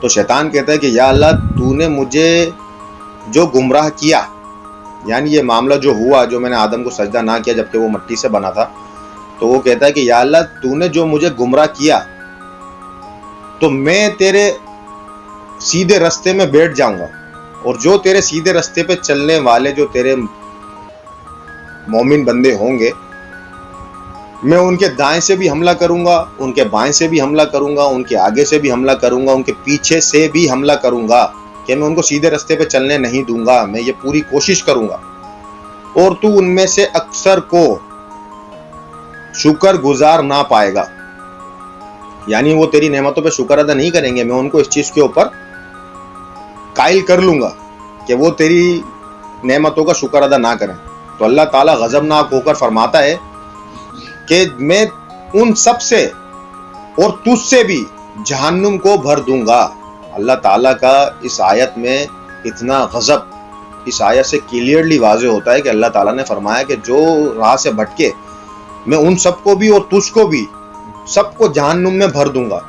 تو شیطان کہتا ہے کہ یا اللہ تو نے مجھے جو گمراہ کیا، یعنی یہ معاملہ جو ہوا، جو میں نے آدم کو سجدہ نہ کیا جبکہ وہ مٹی سے بنا تھا، تو وہ کہتا ہے کہ یا اللہ تو نے جو مجھے گمراہ کیا تو میں تیرے سیدھے رستے میں بیٹھ جاؤں گا، اور جو تیرے سیدھے رستے پہ چلنے والے جو تیرے مومن بندے ہوں گے، میں ان کے دائیں سے بھی حملہ کروں گا، ان کے بائیں سے بھی حملہ کروں گا، ان کے آگے سے بھی حملہ کروں گا، ان کے پیچھے سے بھی حملہ کروں گا، کہ میں ان کو سیدھے رستے پہ چلنے نہیں دوں گا، میں یہ پوری کوشش کروں گا، اور تو ان میں سے اکثر کو شکر گزار نہ پائے گا، یعنی وہ تیری نعمتوں پہ شکر ادا نہیں کریں گے، میں ان کو اس چیز کے اوپر قائل کر لوں گا کہ وہ تیری نعمتوں کا شکر ادا نہ کریں۔ تو اللہ تعالیٰ غضبناک ہو کر فرماتا ہے کہ میں ان سب سے اور تجھ سے بھی جہنم کو بھر دوں گا۔ اللہ تعالیٰ کا اس آیت میں اتنا غضب اس آیت سے کلیئرلی واضح ہوتا ہے کہ اللہ تعالیٰ نے فرمایا کہ جو راہ سے بھٹکے میں ان سب کو بھی اور تجھ کو بھی سب کو جہنم میں بھر دوں گا۔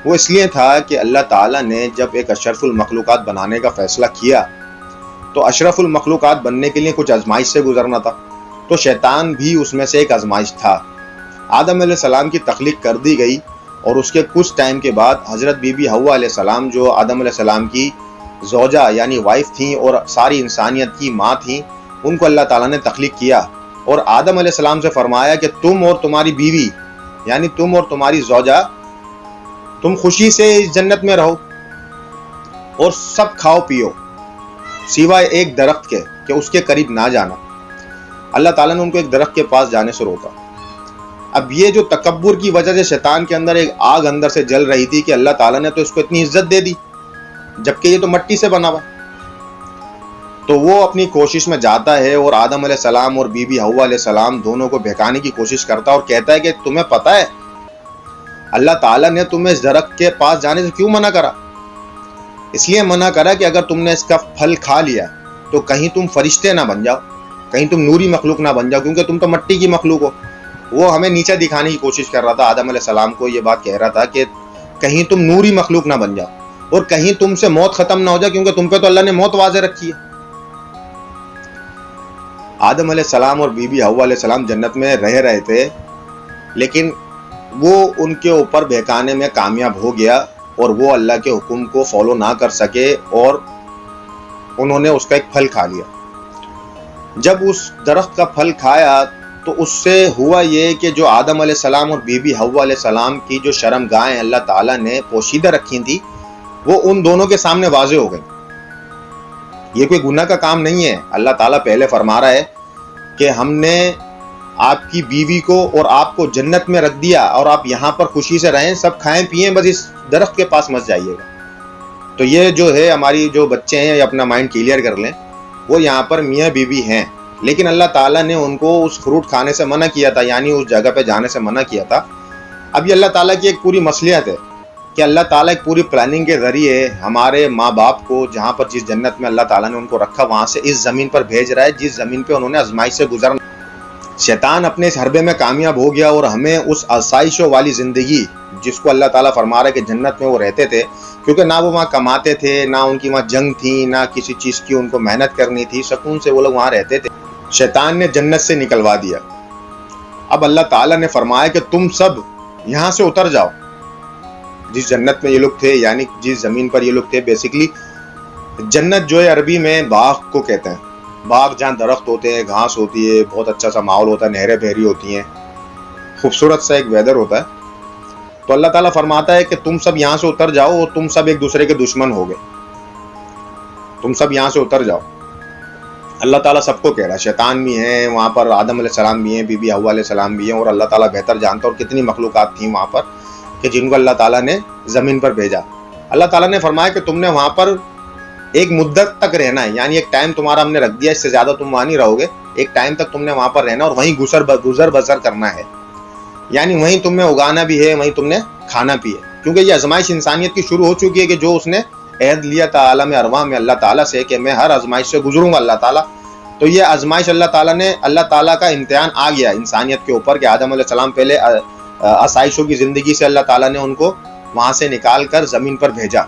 وہ اس لیے تھا کہ اللہ تعالیٰ نے جب ایک اشرف المخلوقات بنانے کا فیصلہ کیا تو اشرف المخلوقات بننے کے لیے کچھ آزمائش سے گزرنا تھا، تو شیطان بھی اس میں سے ایک آزمائش تھا۔ آدم علیہ السلام کی تخلیق کر دی گئی، اور اس کے کچھ ٹائم کے بعد حضرت بی بی حوا علیہ السلام جو آدم علیہ السلام کی زوجہ یعنی وائف تھیں اور ساری انسانیت کی ماں تھیں، ان کو اللہ تعالیٰ نے تخلیق کیا اور آدم علیہ السلام سے فرمایا کہ تم اور تمہاری بیوی یعنی تم اور تمہاری زوجہ تم خوشی سے اس جنت میں رہو اور سب کھاؤ پیو سوائے ایک درخت کے کہ اس کے قریب نہ جانا۔ اللہ تعالیٰ نے ان کو ایک درخت کے پاس جانے سے روکا۔ اب یہ جو تکبر کی وجہ سے شیطان کے اندر ایک آگ اندر سے جل رہی تھی کہ اللہ تعالیٰ نے تو اس کو اتنی عزت دے دی جبکہ یہ تو مٹی سے بنا ہوا، تو وہ اپنی کوشش میں جاتا ہے اور آدم علیہ السلام اور بی بی حوا علیہ السلام دونوں کو بہکانے کی کوشش کرتا ہے اور کہتا ہے کہ تمہیں پتہ ہے اللہ تعالیٰ نے تمہیں اس درخت کے پاس جانے سے کیوں منع کرا؟ اس لیے منع کرا کہ اگر تم نے اس کا پھل کھا لیا تو کہیں تم فرشتے نہ بن جاؤ، کہیں تم نوری مخلوق نہ بن جاؤ، کیونکہ تم تو مٹی کی مخلوق ہو۔ وہ ہمیں نیچے دکھانے کی کوشش کر رہا تھا، آدم علیہ السلام کو یہ بات کہہ رہا تھا کہ کہیں تم نوری مخلوق نہ بن جاؤ اور کہیں تم سے موت ختم نہ ہو جائے، کیونکہ تم پہ تو اللہ نے موت واضح رکھی ہے۔ آدم علیہ السلام اور بی بی حوا علیہ السلام جنت میں رہ رہے تھے، لیکن وہ ان کے اوپر بہکانے میں کامیاب ہو گیا اور وہ اللہ کے حکم کو فالو نہ کر سکے اور انہوں نے اس کا ایک پھل کھا لیا۔ جب اس درخت کا پھل کھایا تو اس سے ہوا یہ کہ جو آدم علیہ السلام اور بی بی حوا علیہ السلام کی جو شرمگاہیں اللہ تعالیٰ نے پوشیدہ رکھی تھی وہ ان دونوں کے سامنے واضح ہو گئی۔ یہ کوئی گناہ کا کام نہیں ہے، اللہ تعالیٰ پہلے فرما رہا ہے کہ ہم نے آپ کی بیوی کو اور آپ کو جنت میں رکھ دیا اور آپ یہاں پر خوشی سے رہیں، سب کھائیں پیئیں، بس اس درخت کے پاس مت جائیے گا۔ تو یہ جو ہے ہماری جو بچے ہیں یہ اپنا مائنڈ کلیئر کر لیں، وہ یہاں پر میاں بیوی ہیں، لیکن اللہ تعالیٰ نے ان کو اس فروٹ کھانے سے منع کیا تھا، یعنی اس جگہ پہ جانے سے منع کیا تھا۔ اب یہ اللہ تعالیٰ کی ایک پوری مصلحت ہے کہ اللہ تعالیٰ ایک پوری پلاننگ کے ذریعے ہمارے ماں باپ کو جہاں پر جس جنت میں اللہ تعالیٰ نے ان کو رکھا وہاں سے اس زمین پر بھیج رہا ہے جس زمین پہ انہوں نے آزمائش سے گزرنا۔ شیطان اپنے اس حربے میں کامیاب ہو گیا اور ہمیں اس آسائشوں والی زندگی جس کو اللہ تعالیٰ فرما رہا ہے کہ جنت میں وہ رہتے تھے، کیونکہ نہ وہ وہاں کماتے تھے، نہ ان کی وہاں جنگ تھی، نہ کسی چیز کی ان کو محنت کرنی تھی، سکون سے وہ لوگ وہاں رہتے تھے۔ شیطان نے جنت سے نکلوا دیا۔ اب اللہ تعالیٰ نے فرمایا کہ تم سب یہاں سے اتر جاؤ۔ جس جنت میں یہ لوگ تھے، یعنی جس زمین پر یہ لوگ تھے، بیسیکلی جنت جو ہے عربی میں باغ کو کہتے ہیں، باغ جہاں درخت ہوتے ہیں، گھاس ہوتی ہے، بہت اچھا سا ماحول ہوتا ہے، نہریں بہری ہوتی ہیں، خوبصورت سا ایک ویدر ہوتا ہے۔ تو اللہ تعالیٰ فرماتا ہے کہ تم سب یہاں سے اتر جاؤ اور تم سب ایک دوسرے کے دشمن ہو گئے، تم سب یہاں سے اتر جاؤ۔ اللہ تعالیٰ سب کو کہہ رہا ہے، شیطان بھی ہیں وہاں پر، آدم علیہ السلام بھی ہیں، بی بی حوا علیہ السلام بھی ہیں، اور اللہ تعالیٰ بہتر جانتا اور کتنی مخلوقات تھیں وہاں پر کہ جن کو اللہ تعالیٰ نے زمین پر بھیجا۔ اللہ تعالیٰ نے فرمایا کہ تم نے وہاں پر ایک مدت تک رہنا ہے، یعنی ایک ٹائم تمہارا ہم نے رکھ دیا، اس سے زیادہ تم وہاں نہیں رہو گے، ایک ٹائم تک تم نے وہاں پر رہنا اور وہیں گزر بسر کرنا ہے، یعنی وہیں تم نے اگانا بھی ہے، وہیں تم نے کھانا بھی ہے، کیونکہ یہ آزمائش انسانیت کی شروع ہو چکی ہے کہ جو اس نے عہد لیا تھا عالم ارواح میں اللہ تعالیٰ سے کہ میں ہر آزمائش سے گزروں گا اللہ تعالیٰ، تو یہ آزمائش اللہ تعالیٰ کا امتحان آ گیا انسانیت کے اوپر کہ آدم علیہ السلام پہلے آسائشوں کی زندگی سے اللہ تعالیٰ نے ان کو وہاں سے نکال کر زمین پر بھیجا۔